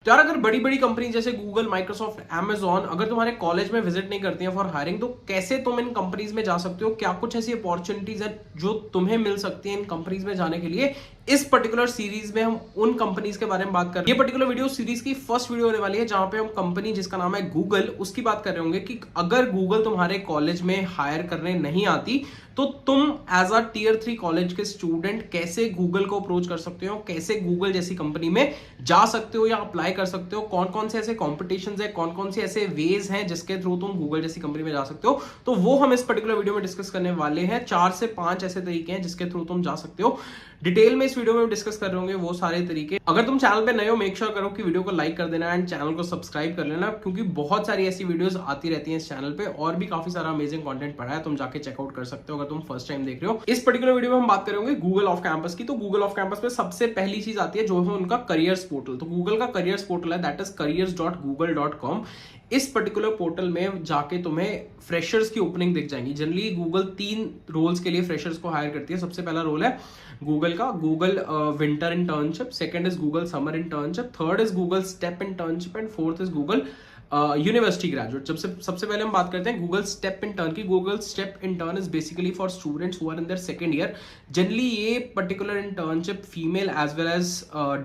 तो यार अगर बड़ी बड़ी कंपनी जैसे गूगल, माइक्रोसॉफ्ट, Amazon अगर तुम्हारे कॉलेज में विजिट नहीं करती हैं फॉर हायरिंग, तो कैसे तुम इन कंपनीज में जा सकते हो? क्या कुछ ऐसी अपॉर्चुनिटीज है जो तुम्हें मिल सकती हैं इन कंपनीज में जाने के लिए? इस पर्टिकुलर सीरीज में हम उन कंपनीज के बारे में बात कर रहे हैं। ये पर्टिकुलर वीडियो सीरीज की फर्स्ट वीडियो होने वाली है जहां पे हम कंपनी जिसका नाम है गूगल, उसकी बात कर रहे होंगे कि अगर गूगल तुम्हारे कॉलेज में हायर करने नहीं आती तो तुम एज अ टीयर 3 कॉलेज के स्टूडेंट कैसे गूगल को अप्रोच कर सकते हो, कैसे गूगल जैसी कंपनी में जा सकते हो या अप्लाई कर सकते हो, कौन कौन से ऐसे कॉम्पिटिशन है, कौन कौन से ऐसे वेज हैं जिसके थ्रू तुम गूगल जैसी कंपनी में जा सकते हो। तो वो हम इस पर्टिकुलर वीडियो में डिस्कस करने वाले हैं। 4 से 5 ऐसे तरीके हैं जिसके थ्रू तुम जा सकते हो। डिटेल में इस वीडियो में डिस्कस कर रहे होंगे वो सारे तरीके। अगर तुम चैनल पे नए हो, मेक श्योर करो कि वीडियो को लाइक कर देना एंड चैनल को सब्सक्राइब कर लेना, क्योंकि बहुत सारी ऐसी वीडियोस आती रहती हैं इस चैनल पे और भी काफी सारा अमेजिंग कंटेंट पड़ा है, तुम जाके चेकआउट कर सकते हो अगर तुम फर्स्ट टाइम देख रहे हो। इस पर्टिकुलर वीडियो में हम बात करेंगे गूगल ऑफ कैंपस की। तो गूगल ऑफ कैंपस में सबसे पहली चीज आती है जो है उनका करियर्स पोर्टल। तो गूगल का करियर्स पोर्टल है, दैट इज careers.google.com। इस पर्टिकुलर पोर्टल में जाके तुम्हें फ्रेशर्स की ओपनिंग दिख जाएंगी। जनरली गूगल 3 रोल्स के लिए फ्रेशर्स को हायर करती है। सबसे पहला रोल है गूगल का Google winter internship, second is Google summer internship, third is Google step internship and fourth is Google university graduate. जब सबसे पहले हम बात करते हैं गूगल स्टेप इंटर्न की। Google step intern is basically for students who are in their second year. Generally ये particular internship female as well as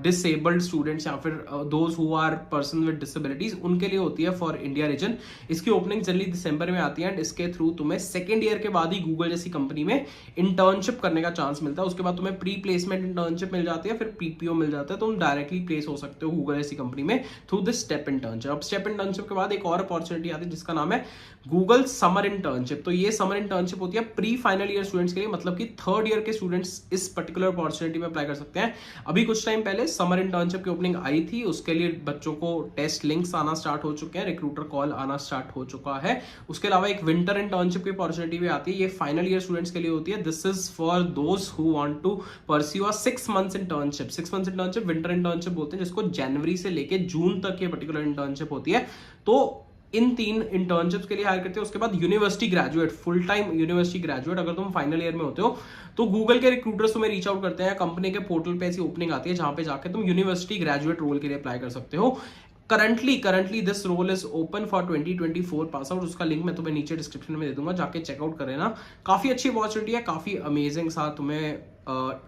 disabled students या फिर those who are person with disabilities उनके लिए होती है for India region. इसकी opening generally दिसंबर में आती है एंड इसके थ्रू तुम्हें सेकंड ईयर के बाद ही गूगल जैसी कंपनी में इंटर्नशिप करने का चांस मिलता है। उसके बाद तुम्हें प्री प्लेसमेंट इंटर्नशिप मिल जाती है, फिर पीपीओ मिल जाता है, तुम डायरेक्टली प्लेस हो सकते हो गूगल जैसी कंपनी में थ्रू दिस स्टेप इंटर्नशिप। अब स्टेप इंटर्नशिप के बाद एक और अपॉर्चुनिटी आती है जिसका नाम है गूगल समर इंटर्नशिप। तो ये समर इंटर्नशिप होती है प्री फाइनल ईयर स्टूडेंट्स के लिए, मतलब कि थर्ड ईयर के स्टूडेंट्स इस पर्टिकुलर अपॉर्चुनिटी में अप्लाई कर सकते हैं। अभी कुछ टाइम पहले समर इंटर्नशिप की ओपनिंग आई थी, उसके लिए बच्चों को टेस्ट लिंक्स आना स्टार्ट हो चुके हैं, रिक्रूटर कॉल आना स्टार्ट हो चुका है। उसके अलावा एक विंटर इंटर्नशिप की अपॉर्चुनिटी भी आती है, ये फाइनल ईयर स्टूडेंट्स के लिए होती है। This is for those who want to pursue a 6 months internship. 6 months internship winter internship बोलते हैं, जिसको जनवरी से लेके जून तक ये पर्टिकुलर इंटर्नशिप होती है। तो इन 3 इंटर्नशिप्स के लिए हायर करते हैं। उसके बाद university graduate, full time university graduate, अगर तुम फाइनल ईयर में होते हो तो गूगल के रिक्रूटर्स तुम्हें रीच आउट करते हैं। कंपनी के पोर्टल पे ऐसी ओपनिंग आती है जहां पे जाके तुम यूनिवर्सिटी ग्रेजुएट रोल के लिए अप्लाई कर सकते हो। Currently this role is open for 2024 pass out. उसका लिंक मैं तुम्हें नीचे डिस्क्रिप्शन में दे दूंगा, जाके चेकआउट कर लेना। काफी अच्छी अपॉर्चुनिटी है, काफी अमेजिंग सा तुम्हें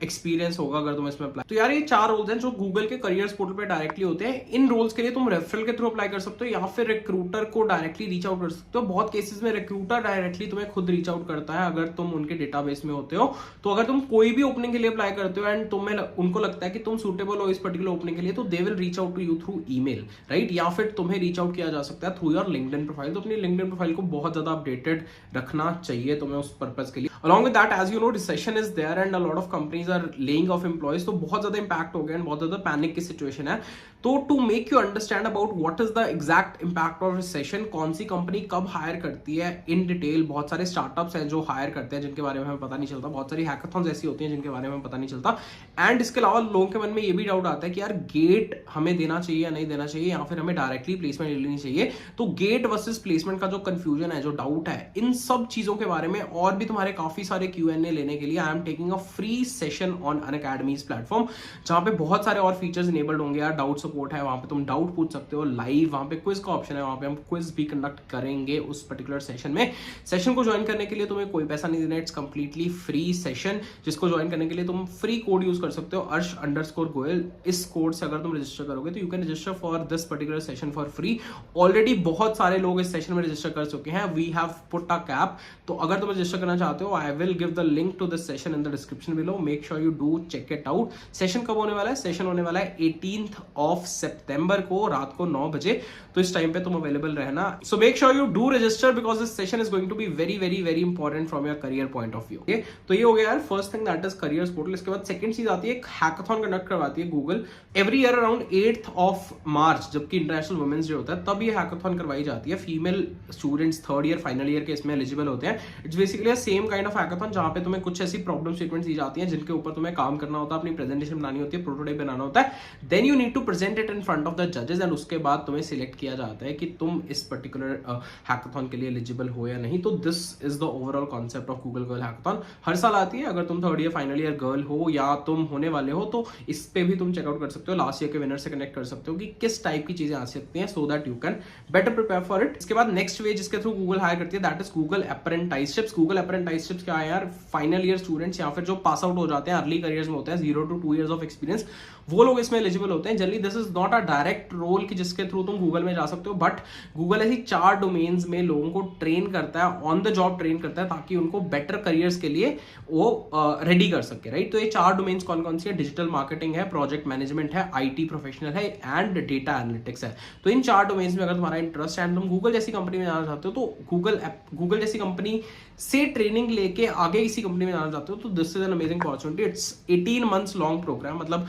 एक्सपीरियंस होगा अगर तुम इसमें अप्लाई। तो यार ये 4 रोल्स हैं जो गूगल के करियर्स पोर्टल पे डायरेक्टली होते हैं। इन रोल्स के लिए तुम रेफरल के थ्रू अप्लाई कर सकते हो या फिर रिक्रूटर को डायरेक्टली रीच आउट कर सकते हो। बहुत केसेस में रिक्रूटर डायरेक्टली तुम्हें खुद रीच आउट करता है अगर तुम उनके डेटाबेस में होते हो। तो अगर तुम कोई भी ओपनिंग के लिए अप्लाई करते हो एंड तुम्हें उनको लगता है कि तुम सुटेबल हो इस पर्टिकुलर ओपनिंग के लिए, तो they will reach out to you through email, right? या फिर तुम्हें रीच आउट किया जा सकता है थ्रू योर लिंक्डइन प्रोफाइल। तो अपनी लिंक्डइन प्रोफाइल को बहुत ज्यादा अपडेटेड रखना चाहिए तुम्हें उस पर्पज के लिए। Along with that, as you know, recession is there and a lot of companies are laying off employees. तो बहुत ज्यादा इंपैक्ट हो गया एंड बहुत ज्यादा पैनिक की सिचुएशन है। तो to make you understand about what is the exact impact of recession, कौन सी कंपनी कब हायर करती है इन डिटेल, बहुत सारे स्टार्टअप्स हैं जो हायर करते हैं जिनके बारे में हमें पता नहीं चलता, बहुत सारी हैकाथॉन्स ऐसी होती हैं जिनके बारे में हमें पता नहीं चलता। एंड इसके अलावा लोगों के मन में ये भी डाउट आता है कि यार गेट हमें देना चाहिए या नहीं देना चाहिए, या फिर हमें डायरेक्टली प्लेसमेंट ले लेनी चाहिए। तो गेट वर्सेस प्लेसमेंट का जो कंफ्यूजन है, जो डाउट है, इन सब चीजों के बारे में और भी तुम्हारे काफी सारे Q&A लेने के लिए I am taking a free session on Unacademy's platform, जहां पे बहुत सारे और फीचर्स इनेबल्ड होंगे। यार डाउट सपोर्ट है, वहां पे तुम डाउट पूछ सकते हो लाइव, वहां पे क्विज का ऑप्शन है, वहां पे हम क्विज भी कंडक्ट करेंगे उस पर्टिकुलर सेशन में। सेशन को ज्वाइन करने के लिए तुम्हें कोई पैसा नहीं देना, इट्स कंप्लीटली फ्री सेशन, जिसको ज्वाइन करने के लिए तुम फ्री कोड यूज कर सकते हो Arsh_Goel। इस कोड से अगर तुम रजिस्टर करोगे तो you can register for this particular session for free. Already बहुत सारे लोग इस सेशन में रजिस्टर कर चुके हैं, we have put a cap. तो अगर तुम रजिस्टर करना चाहते हो, I will give the link to this session in the description below, make sure you do check it out. Session कब होने वाला है? सेशन होने वाला है 18th of September को रात को 9 बजे। तो इस टाइम पे तुम अवेलेबल रहना। So make sure you do register because this session is going to be very very very important from your career point of view. Okay, तो ये हो गया यार first thing, that is careers portal. इसके बाद second चीज आती है, एक हैकाथॉन कंडक्ट करवाती है Google every year around 8th of March, जबकि इंटरनेशनल वुमेन्स डे होता है तब ये हैकाथॉन करवाई जाती है। Female students third year final year के इसमें एलिजिबल होते हैं। It's basically same kind of hackathon जहां पे तुम्हें कुछ ऐसी प्रॉब्लम स्टेटमेंट्स दी जाती हैं जिनके ऊपर तुम्हें काम करना होता है, अपनी प्रेजेंटेशन बनानी होती है, प्रोटोटाइप बनाना होता है। Then you need to present present it in front of the जजेस एंड उसके बाद तुम्हें सिलेक्ट किया जाता है कि तुम इस पर्टिकुलर हैकाथॉन के लिए एलिजिबल हो या नहीं। तो this is the overall concept of Google girl hackathon. हर साल आती है, अगर तुम third year final year girl हो या तुम होने वाले हो तो इस पे भी तुम चेकआउट कर सकते हो, लास्ट ईयर के विनर से कनेक्ट कर सकते हो कि किस टाइप की चीजें आ सकती हैं, so that you can better prepare for it. इसके बाद नेक्स्ट वे जिसके थ्रू गूगल हायर करती है that is Google अप्रेंटिसशिप्स। Google apprenticeships क्या है यार, फाइनल ईयर स्टूडेंट्स या फिर जो पास आउट हो जाते हैं अर्ली करियर्स में होते हैं 0 to 2 years ऑफ एक्सपीरियंस, वो लोग इसमें एलिजिबल होते हैं। Generally this is not a direct role कि जिसके थ्रू तुम गूगल में जा सकते हो, बट गूगल ऐसी 4 डोमेन्स में लोगों को ट्रेन करता है, ऑन द जॉब ट्रेन करता है, ताकि उनको बेटर करियर्स के लिए वो रेडी कर सके, राइट। तो ये 4 डोमेन्स कौन कौन सी है, डिजिटल मार्केटिंग है, प्रोजेक्ट मैनेजमेंट है, आईटी प्रोफेशनल है एंड डेटा एनालिटिक्स है। तो इन 4 डोमेन्स में अगर तुम्हारा इंटरेस्ट है एंड तुम गूगल जैसी कंपनी में जाना चाहते हो तो गूगल जैसी कंपनी से ट्रेनिंग लेके आगे किसी कंपनी में जाना चाहते हो तो this is an amazing opportunity. It's 18 months long programme, मतलब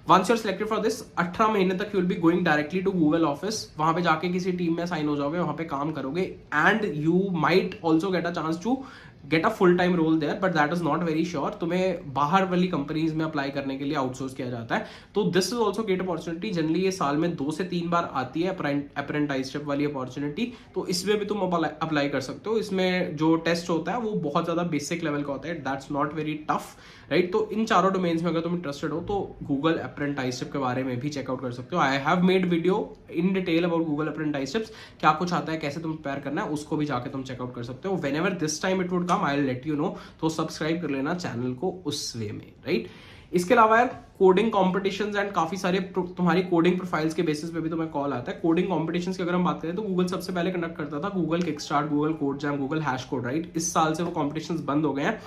once you are selected for this 18 महीने तक you will be going directly to Google office, वहां पे जाके किसी टीम में साइन हो जाओगे, वहां पे काम करोगे and you might also get a chance to get a full time role there, but that is not very sure. तुम्हें बाहर वाली कंपनीज में अप्लाई करने के लिए आउटसोर्स किया जाता है। तो this is also great opportunity. Generally ये साल में 2 से 3 बार आती है अप्रेंटिसशिप वाली अपॉर्चुनिटी, तो इसमें भी तुम अप्लाई कर सकते हो। इसमें जो टेस्ट होता है वो बहुत ज्यादा बेसिक लेवल का होता है, that's not very tough, right. तो इन 4 डोमेन्स में अगर तुम इंटरेस्टेड हो तो गूगल अप्रेंटिसशिप के बारे में भी चेकआउट कर सकते हो। I have made video in detail about Google apprenticeships, क्या कुछ आता है, कैसे तुम प्रिपेयर करना है, उसको भी जाके तुम चेकआउट कर सकते हो। When ever this time it would come I will let you know, तो सब्सक्राइब कर लेना चैनल को उस वे में, राइट। इसके अलावा यार कोडिंग कॉम्पिटिशंस एंड काफी सारे तुम्हारी कोडिंग प्रोफाइल्स के बेसिस पे भी तुम्हें कॉल आता है। कोडिंग कॉम्पिटिशंस की अगर हम बात करें तो गूगल सबसे पहले कंडक्ट करता था Google kickstart, Google code jam, Google hash code, right. इस साल से वो कॉम्पिटिशंस बंद हो गए हैं,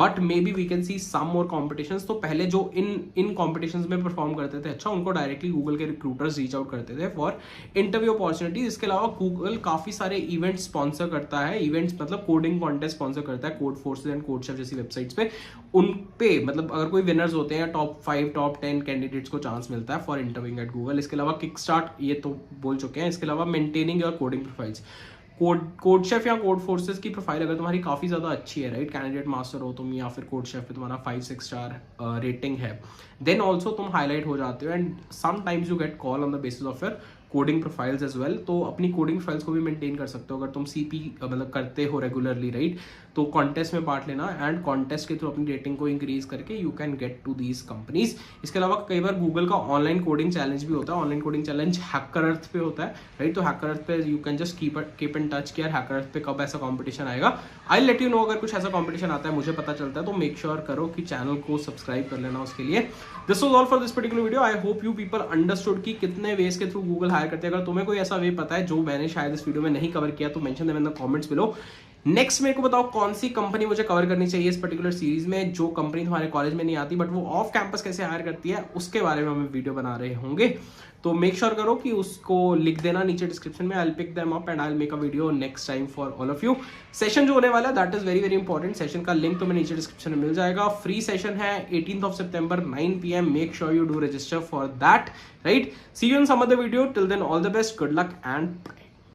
but may be we can see some more competitions. तो पहले जो इन कॉम्पिटिशंस में परफॉर्म करते थे अच्छा, उनको डायरेक्टली गूगल के रिक्रूटर्स रीच आउट करते थे फॉर इंटरव्यू अपॉर्चुनिटीज। इसके अलावा गूगल काफी सारे इवेंट्स स्पॉन्सर करता है, इवेंट्स मतलब कोडिंग कॉन्टेस्ट स्पॉन्सर करता है कोड फोर्सेस एंड कोडशेफ जैसी वेबसाइट्स पे। उन पे मतलब अगर कोई विनर्स होते हैं टॉप 5 टॉप 10 कैंडिडेट्स को चांस मिलता है फॉर इंटरव्यूइंग एट गूगल। इसके अलावा किकस्टार्ट ये तो बोल चुके हैं। इसके अलावा maintaining your coding profiles, CodeChef या कोड फोर्सेस की प्रोफाइल अगर तुम्हारी काफी ज्यादा अच्छी है, राइट, कैंडिडेट मास्टर हो तुम या फिर कोडशेफ पे तुम्हारा 5-6 स्टार रेटिंग है, देन ऑल्सो तुम हाईलाइट हो जाते हो and sometimes you get call on the basis of your coding profiles as well. तो अपनी कोडिंग प्रोफाइल्स को भी मेंटेन कर सकते हो अगर तुम सीपी मतलब करते हो रेगुलरली, राइट। तो कॉन्टेस्ट में पार्ट लेना एंड कॉन्टेस्ट के थ्रू अपनी रेटिंग को इंक्रीज करके you can get to these companies. इसके अलावा कई बार गूगल का ऑनलाइन कोडिंग चैलेंज भी होता है। Online coding challenge HackerEarth पे होता है, राइट। तो हैकर अर्थ पे you can just keep in touch कि यार हैकर अर्थ पे कब ऐसा कॉम्पिटिशन आएगा। आई लेट यू नो अगर कुछ ऐसा कॉम्पिटिशन आता है, मुझे पता चलता है, तो मेक श्योर करो कि चैनल को सब्सक्राइब कर लेना उसके लिए। This was all for this particular video. I hope you people understood कि कितने वेज के थ्रू गूगल हायर करते हैं। अगर तुम्हें कोई ऐसा वे पता है जो मैंने शायद इस वीडियो में नहीं कवर किया तो mention them in the comments below. Next मेरे को बताओ कौन सी कंपनी मुझे कवर करनी चाहिए इस पर्टिकुलर सीरीज में, जो कंपनी तुम्हारे कॉलेज में नहीं आती बट वो ऑफ कैंपस कैसे हायर करती है उसके बारे में हम वीडियो बना रहे होंगे। तो मेक श्योर करो कि उसको लिख देना नीचे डिस्क्रिप्शन में। I will pick them up and I will make a video next time for all of you. Session जो होने वाला है that is very very important. Session का लिंक तुम्हें नीचे डिस्क्रिप्शन में मिल जाएगा। फ्री सेशन है 18th of September 9 PM। Make sure you do register for that, right. See you in some other video. Till then all the best, good luck and